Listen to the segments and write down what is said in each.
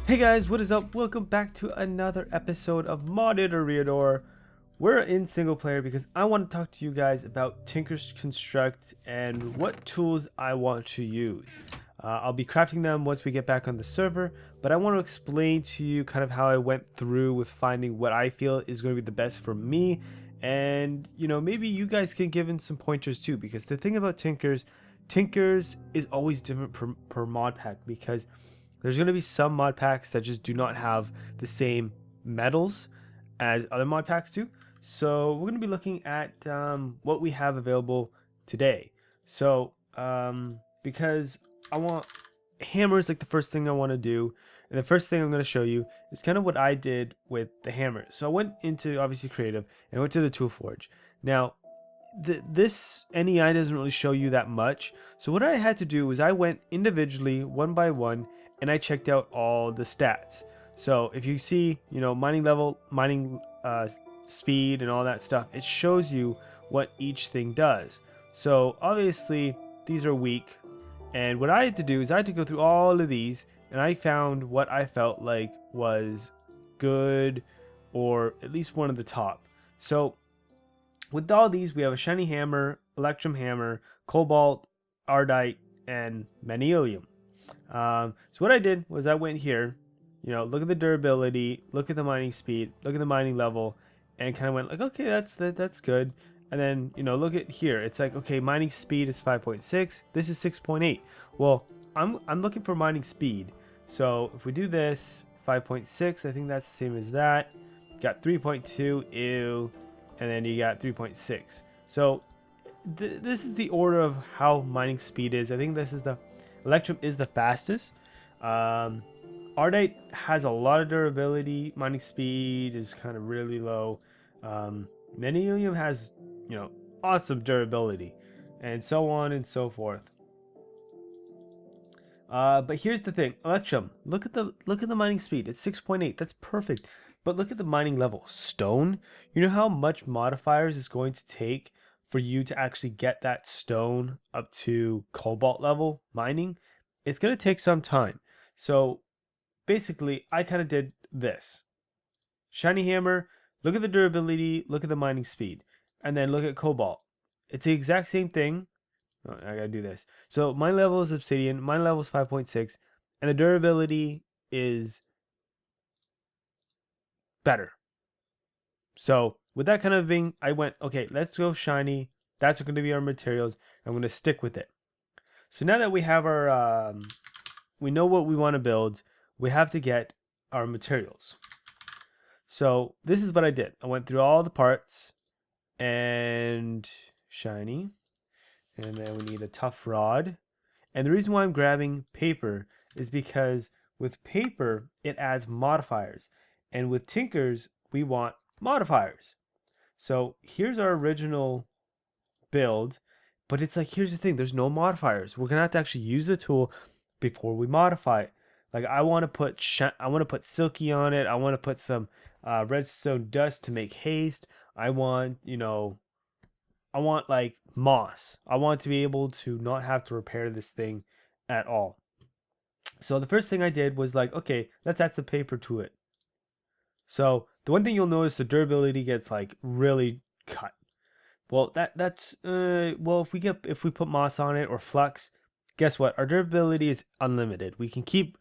Hey guys, what is up? Welcome back to another episode of Modded Eriador. We're in single player because I want to talk to you guys about Tinker's Construct and what tools I want to use. I'll be crafting them once we get back on the server, but I want to explain to you kind of how I went through with finding what I feel is going to be the best for me. And, maybe you guys can give in some pointers too, because the thing about Tinkers is always different per mod pack because there's going to be some mod packs that just do not have the same metals as other mod packs do. So we're going to be looking at what we have available today. So because I want hammers, like the first thing I want to do, and the first thing I'm going to show you is kind of what I did with the hammer. So I went into obviously creative and I went to the tool forge. Now this NEI doesn't really show you that much. So what I had to do was I went individually one by one and I checked out all the stats. So if you see, mining level, mining speed and all that stuff, it shows you what each thing does. So obviously these are weak. And what I had to do is I had to go through all of these and I found what I felt like was good or at least one of the top. So with all these, we have a shiny hammer, electrum hammer, cobalt, ardite, and manilium. So what I did was I went here, look at the durability, look at the mining speed, look at the mining level, and kind of went like, okay, that's good. And then look at here. It's like, okay, mining speed is 5.6. This is 6.8. Well, I'm looking for mining speed. So if we do this, 5.6, I think that's the same as that. Got 3.2, ew, and then you got 3.6. So this is the order of how mining speed is. I think this is the Electrum is the fastest. Ardite has a lot of durability. Mining speed is kind of really low. Manilium has, awesome durability, and so on and so forth. But here's the thing, Electrum. Look at the mining speed. It's 6.8. That's perfect. But look at the mining level. Stone. You know how much modifiers is going to take for you to actually get that stone up to cobalt level mining? It's going to take some time. So basically, I kind of did this. Shiny hammer, look at the durability, look at the mining speed, and then look at cobalt. It's the exact same thing. Oh, I gotta do this. So my level is obsidian, my level is 5.6, and the durability is better. So with that kind of thing, I went, okay, let's go shiny. That's going to be our materials. I'm going to stick with it. So now that we have our, we know what we want to build, we have to get our materials. So this is what I did. I went through all the parts and shiny. And then we need a tough rod. And the reason why I'm grabbing paper is because with paper, it adds modifiers. And with Tinkers, we want modifiers. So here's our original build, but it's like, here's the thing, there's no modifiers. We're gonna have to actually use the tool before we modify it. Like I want to put silky on it. I want to put some redstone dust to make haste. I want like moss. I want to be able to not have to repair this thing at all. So the first thing I did was like, okay, let's add some paper to it. So the one thing you'll notice, the durability gets like really cut. Well, that's well, if we put moss on it or flux, guess what? Our durability is unlimited. We can keep,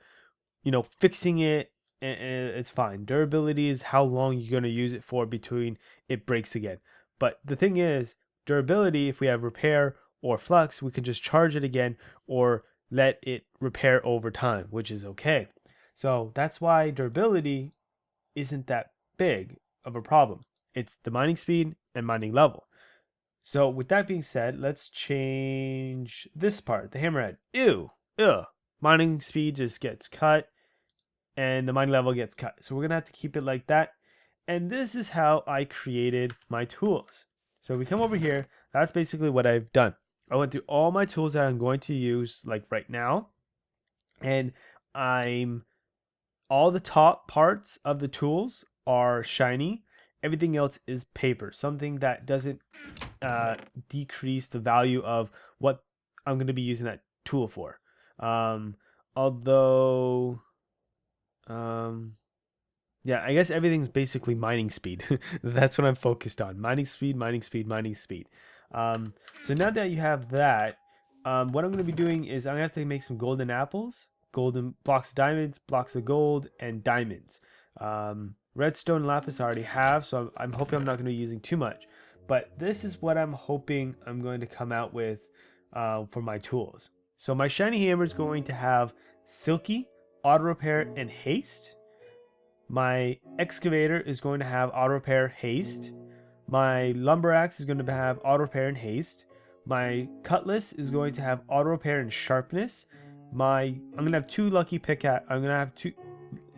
fixing it, and it's fine. Durability is how long you're gonna use it for between it breaks again. But the thing is, durability, if we have repair or flux, we can just charge it again or let it repair over time, which is okay. So that's why durability isn't that big of a problem. It's the mining speed and mining level. So with that being said, let's change this part, the hammerhead. Ew, ugh. Mining speed just gets cut and the mining level gets cut. So we're gonna have to keep it like that. And this is how I created my tools. So we come over here, that's basically what I've done. I went through all my tools that I'm going to use like right now. And all the top parts of the tools are shiny. Everything else is paper, something that doesn't decrease the value of what I'm going to be using that tool for. Although Yeah, I guess everything's basically mining speed. That's what I'm focused on. Mining speed, mining speed, mining speed. Um, so now that you have that, what I'm going to be doing is I'm going to have to make some golden apples, golden blocks of diamonds, blocks of gold, and diamonds. Redstone and lapis I already have, so I'm hoping I'm not going to be using too much. But this is what I'm hoping I'm going to come out with for my tools. So my shiny hammer is going to have silky, auto repair, and haste. My excavator is going to have auto repair, haste. My lumber axe is going to have auto repair and haste. My cutlass is going to have auto repair and sharpness. I'm gonna have two lucky pickaxe. I'm gonna have two.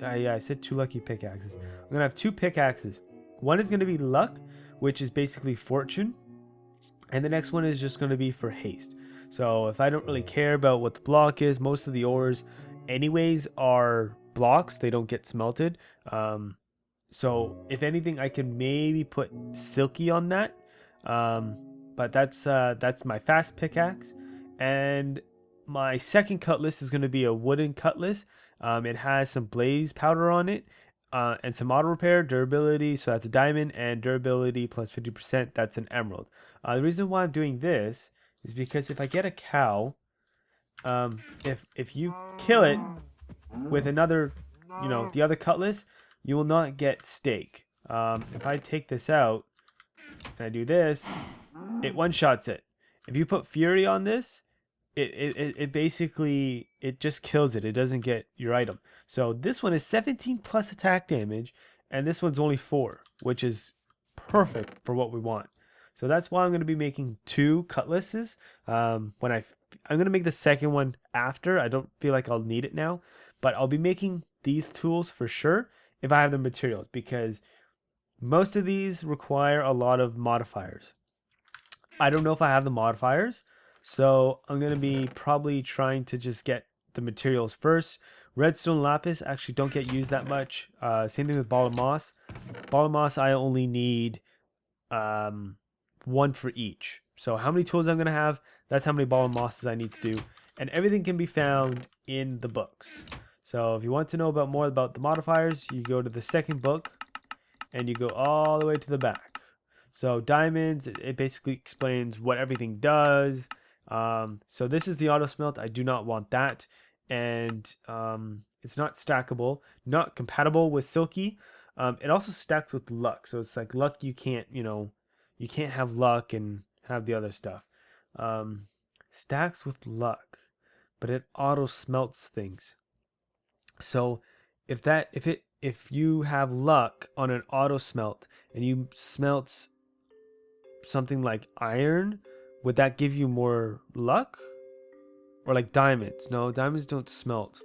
Yeah, I said two lucky pickaxes. I'm gonna have two pickaxes. One is gonna be luck, which is basically fortune, and the next one is just gonna be for haste. So if I don't really care about what the block is, most of the ores, anyways, are blocks. They don't get smelted. So if anything, I can maybe put silky on that. But that's my fast pickaxe, and my second cutlass is going to be a wooden cutlass. It has some blaze powder on it, and some auto repair, durability. So that's a diamond, and durability plus 50%. That's an emerald. The reason why I'm doing this is because if I get a cow, if you kill it with another, the other cutlass, you will not get steak. If I take this out and I do this, it one-shots it. If you put fury on this, it basically, it just kills it. It doesn't get your item. So this one is 17 plus attack damage, and this one's only 4, which is perfect for what we want. So that's why I'm going to be making 2 cutlasses. I'm going to make the second one after. I don't feel like I'll need it now, but I'll be making these tools for sure if I have the materials, because most of these require a lot of modifiers. I don't know if I have the modifiers, so I'm going to be probably trying to just get the materials first. Redstone lapis actually don't get used that much. Same thing with ball of moss. Ball of moss, I only need 1 for each. So how many tools I'm going to have, that's how many ball of mosses I need to do. And everything can be found in the books. So if you want to know more about the modifiers, you go to the second book and you go all the way to the back. So diamonds, it basically explains what everything does. So this is the auto smelt. I do not want that. And it's not stackable, not compatible with silky. It also stacks with luck. So it's like luck, you can't have luck and have the other stuff. Stacks with luck, but it auto smelts things. So if you have luck on an auto smelt and you smelt something like iron, would that give you more luck? Or like diamonds? No, diamonds don't smelt.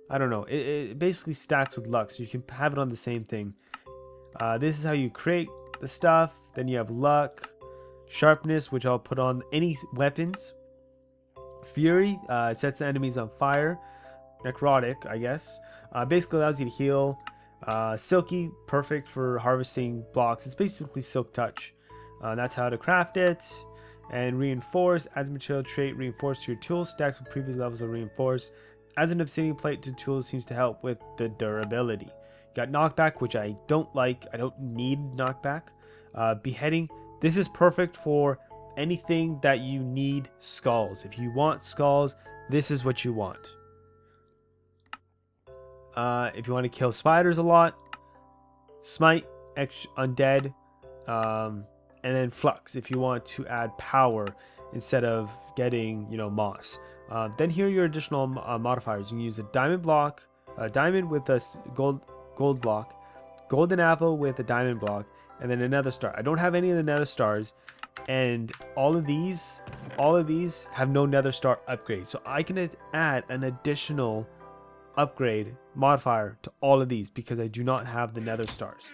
I don't know. It basically stacks with luck, so you can have it on the same thing. This is how you create the stuff. Then you have luck, sharpness, which I'll put on any weapons. Fury, sets the enemies on fire. Necrotic, I guess. Basically allows you to heal. Silky, perfect for harvesting blocks. It's basically silk touch. That's how to craft it. And reinforce, adds material trait, reinforce to your tools, stacked with previous levels of reinforce. Adds an obsidian plate to tools, seems to help with the durability. You got knockback, which I don't like. I don't need knockback. Beheading, this is perfect for anything that you need skulls. If you want skulls, this is what you want. If you want to kill spiders a lot, smite, undead, and then flux if you want to add power instead of getting moss. Then here are your additional modifiers. You can use a diamond block, a diamond with a gold block, golden apple with a diamond block, and then a nether star. I don't have any of the nether stars, and all of these have no nether star upgrade, so I can add an additional upgrade modifier to all of these because I do not have the nether stars.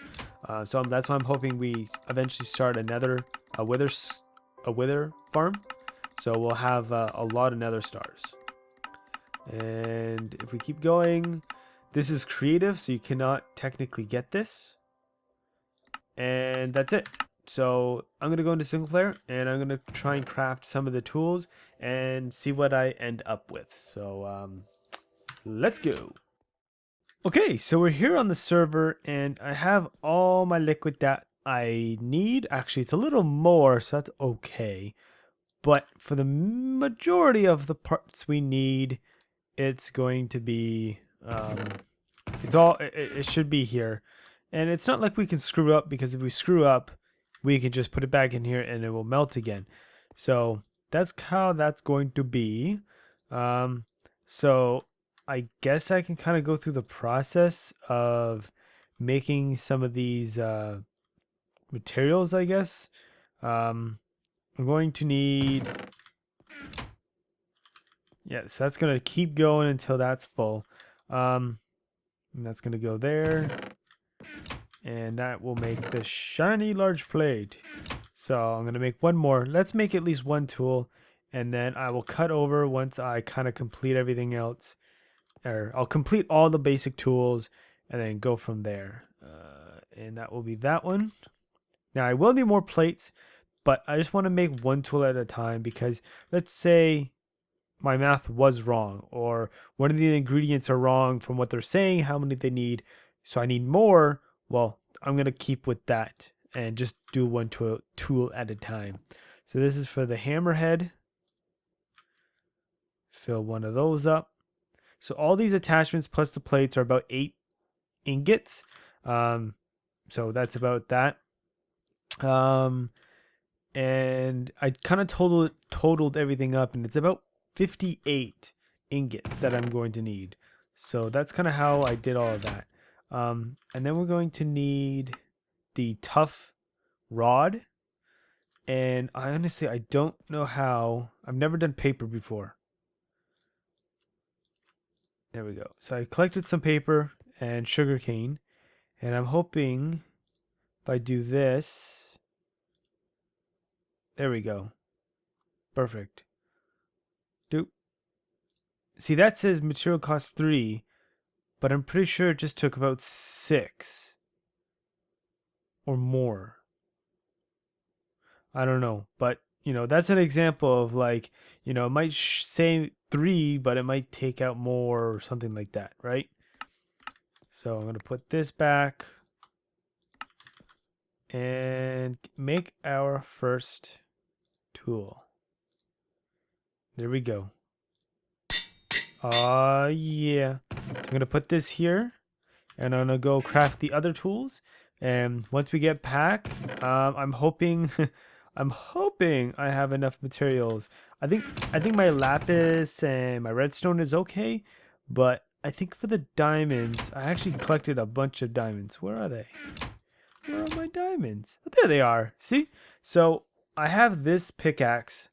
So that's why I'm hoping we eventually start a wither farm, so we'll have a lot of nether stars. And if we keep going, this is creative, so you cannot technically get this, and that's it. So I'm gonna go into single player and I'm gonna try and craft some of the tools and see what I end up with. So let's go. Okay, so we're here on the server and I have all my liquid that I need. Actually, it's a little more, so that's okay. But for the majority of the parts we need, it's going to be, it should be here. And it's not like we can screw up, because if we screw up, we can just put it back in here and it will melt again. So that's how that's going to be. So I guess I can kind of go through the process of making some of these materials, I guess. I'm going to need, yeah, so that's going to keep going until that's full. And that's going to go there. And that will make the shiny large plate. So I'm going to make one more. Let's make at least one tool. And then I will cut over once I kind of complete everything else. Or I'll complete all the basic tools and then go from there. And that will be that one. Now I will need more plates, but I just want to make one tool at a time, because let's say my math was wrong, or one of the ingredients are wrong from what they're saying, how many they need. So I need more. Well, I'm going to keep with that and just do one tool at a time. So this is for the hammerhead. Fill one of those up. So all these attachments plus the plates are about 8 ingots. So that's about that. And I kind of totaled everything up, and it's about 58 ingots that I'm going to need. So that's kind of how I did all of that. And then we're going to need the tough rod. And I honestly, I don't know how. I've never done paper before. There we go. So I collected some paper and sugar cane, and I'm hoping if I do this, there we go. Perfect. Doop. See, that says material cost 3, but I'm pretty sure it just took about 6 or more. I don't know, but you know, that's an example of, like, you know, it might say 3, but it might take out more or something like that, right? So I'm going to put this back and make our first tool. There we go. Yeah. So I'm going to put this here, and I'm going to go craft the other tools. And once we get back, I'm hoping I have enough materials. I think my lapis and my redstone is okay, but I think for the diamonds, I actually collected a bunch of diamonds. Where are they? Where are my diamonds? Oh, there they are. See? So I have this pickaxe.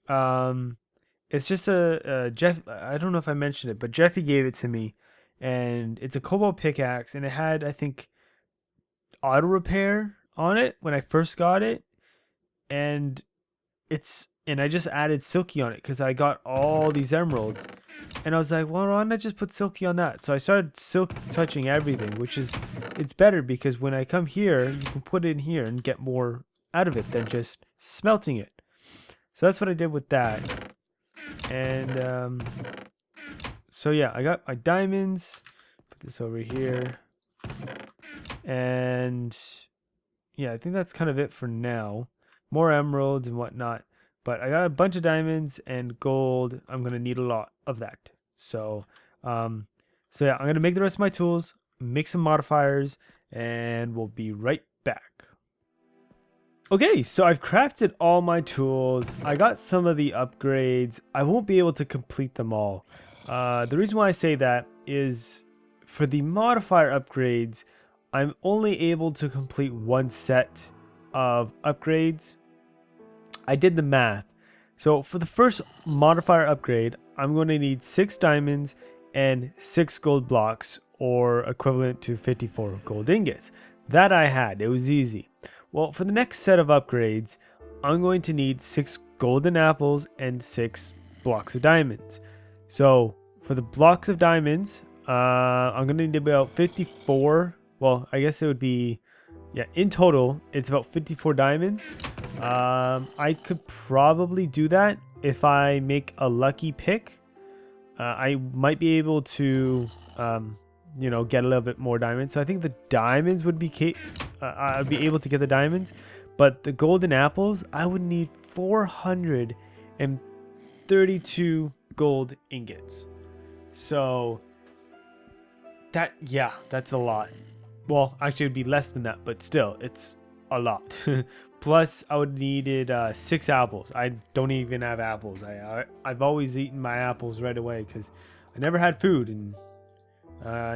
It's just a Jeff. I don't know if I mentioned it, but Jeffy gave it to me, and it's a cobalt pickaxe, and it had, I think, auto repair on it when I first got it, and I just added silky on it because I got all these emeralds, and I was like, well, why don't I just put silky on that? So I started silk touching everything, which is, it's better because when I come here, you can put it in here and get more out of it than just smelting it. So that's what I did with that. And so yeah, I got my diamonds. Put this over here. And yeah, I think that's kind of it for now. More emeralds and whatnot. But I got a bunch of diamonds and gold. I'm going to need a lot of that. So yeah, I'm going to make the rest of my tools, make some modifiers, and we'll be right back. Okay, so I've crafted all my tools. I got some of the upgrades. I won't be able to complete them all. The reason why I say that is for the modifier upgrades, I'm only able to complete one set of upgrades. I did the math. So for the first modifier upgrade, I'm going to need 6 diamonds and 6 gold blocks, or equivalent to 54 gold ingots. That I had. It was easy. Well, for the next set of upgrades, I'm going to need 6 golden apples and 6 blocks of diamonds. So for the blocks of diamonds, I'm going to need about 54. Well, I guess it would be, yeah, in total, it's about 54 diamonds. I could probably do that if I make a lucky pick. I might be able to you know, get a little bit more diamonds. So I think the diamonds would be I'd be able to get the diamonds, but the golden apples, I would need 432 gold ingots. So that's a lot. Well, actually it'd be less than that, but still, it's a lot. Plus I would needed 6 apples. I don't even have apples. I've always eaten my apples right away because I never had food, and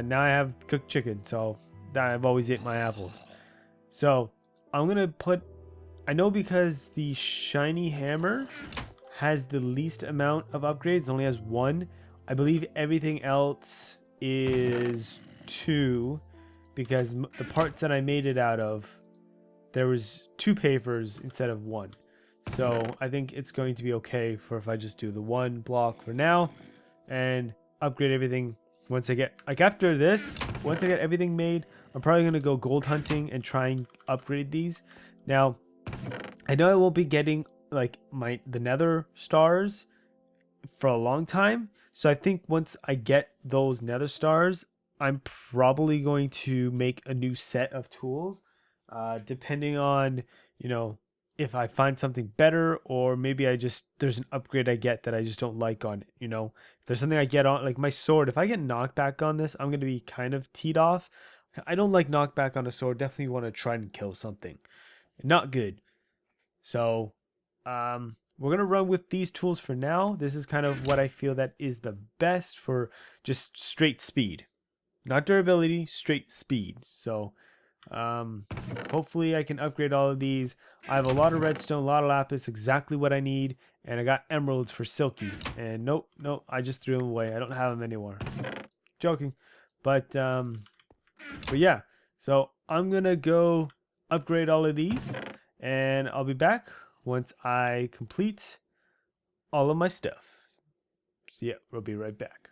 now I have cooked chicken, so I've always ate my apples. So I'm gonna put, I know because the shiny hammer has the least amount of upgrades, only has 1. I believe everything else is 2, because the parts that I made it out of, there was 2 papers instead of 1. So I think it's going to be okay for if I just do the 1 block for now and upgrade everything once I get, like after this, once I get everything made, I'm probably going to go gold hunting and try and upgrade these. Now, I know I won't be getting like the nether stars for a long time. So I think once I get those nether stars, I'm probably going to make a new set of tools, depending on, you know, if I find something better, or maybe there's an upgrade I get that I just don't like on it, you know. If there's something I get on, like my sword, if I get knockback on this, I'm going to be kind of teed off. I don't like knockback on a sword. Definitely want to try and kill something. Not good. So, we're going to run with these tools for now. This is kind of what I feel that is the best for just straight speed. Not durability, straight speed. So, hopefully I can upgrade all of these. I have a lot of redstone, a lot of lapis, exactly what I need, and I got emeralds for silky. And nope, I just threw them away. I don't have them anymore. Joking. But yeah, so I'm gonna go upgrade all of these, and I'll be back once I complete all of my stuff. So yeah, we'll be right back.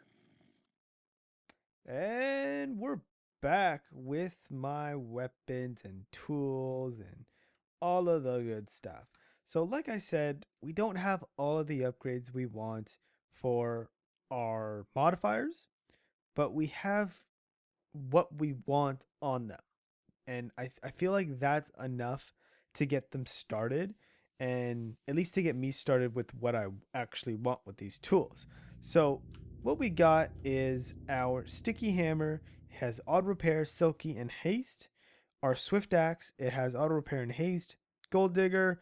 And we're back with my weapons and tools and all of the good stuff. So like I said, we don't have all of the upgrades we want for our modifiers, but we have what we want on them. And I feel like that's enough to get them started, and at least to get me started with what I actually want with these tools. So what we got is our sticky hammer. It has auto repair, silky, and haste. Our swift axe, it has auto repair and haste. Gold digger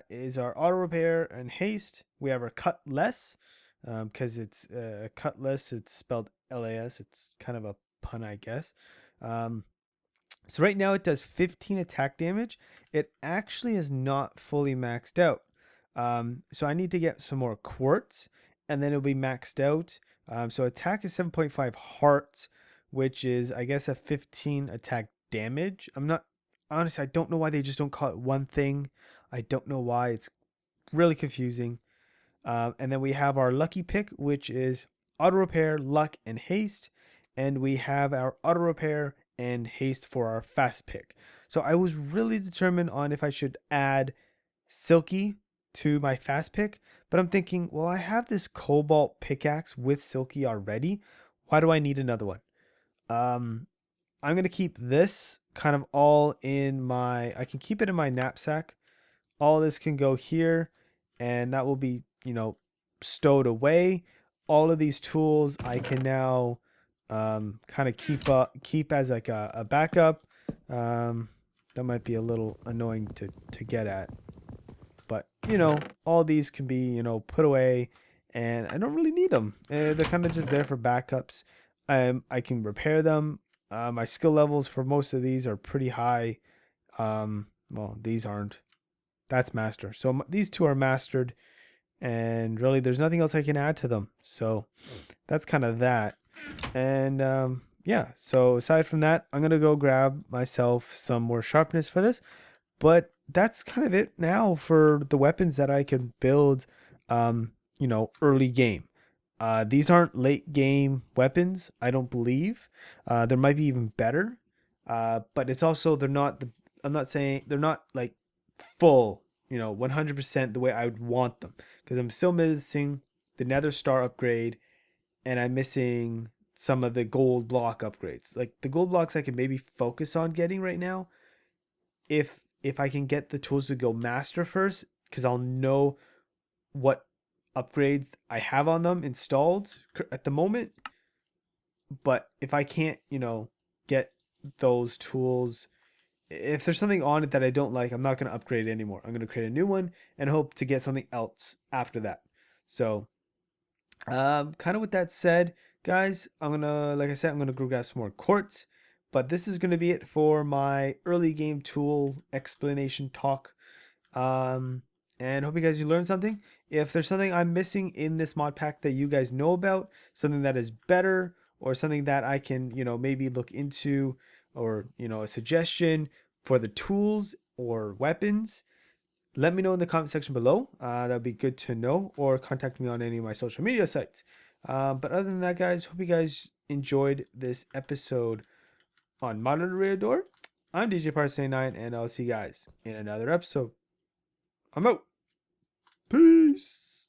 is our auto repair and haste. We have our cutlass, because it's cutlass. It's spelled LAS. It's kind of a pun, I guess. So right now it does 15 attack damage. It actually is not fully maxed out. So I need to get some more quartz, and then it'll be maxed out. So attack is 7.5 hearts, which is, I guess, a 15 attack damage. Honestly, I don't know why they just don't call it one thing. I don't know why. It's really confusing. And then we have our lucky pick, which is auto repair, luck, and haste. And we have our auto repair and haste for our fast pick. So I was really determined on if I should add silky to my fast pick, but I'm thinking, well, I have this cobalt pickaxe with silky already. Why do I need another one? I'm going to keep this kind of all in I can keep it in my knapsack. All this can go here, and that will be, stowed away. All of these tools I can now kind of keep as like a backup. That might be a little annoying to get at, but all these can be put away, and I don't really need them. They're kind of just there for backups. I can repair them. My skill levels for most of these are pretty high. Well, these aren't. That's master. So these two are mastered, and really there's nothing else I can add to them. So that's kind of that. And yeah, so aside from that, I'm gonna go grab myself some more sharpness for this. But that's kind of it now for the weapons that I can build early game. These aren't late game weapons, I don't believe. There might be even better. But it's also, I'm not saying they're not like full, 100% the way I would want them, because I'm still missing the nether star upgrade, and I'm missing some of the gold block upgrades. Like the gold blocks I can maybe focus on getting right now if I can get the tools to go master first, because I'll know what upgrades I have on them installed at the moment. But if I can't, get those tools, if there's something on it that I don't like, I'm not going to upgrade it anymore. I'm going to create a new one and hope to get something else after that. So, kind of with that said, guys, like I said, I'm gonna go grab some more quartz. But this is gonna be it for my early game tool explanation talk. Um, and hope you learned something. If there's something I'm missing in this mod pack that you guys know about, something that is better, or something that I can, maybe look into, or, a suggestion for the tools or weapons, let me know in the comment section below. That'd be good to know, or contact me on any of my social media sites. But other than that, guys, hope you guys enjoyed this episode on Modern Eriador. I'm DJ Par79, and I'll see you guys in another episode. I'm out. Peace.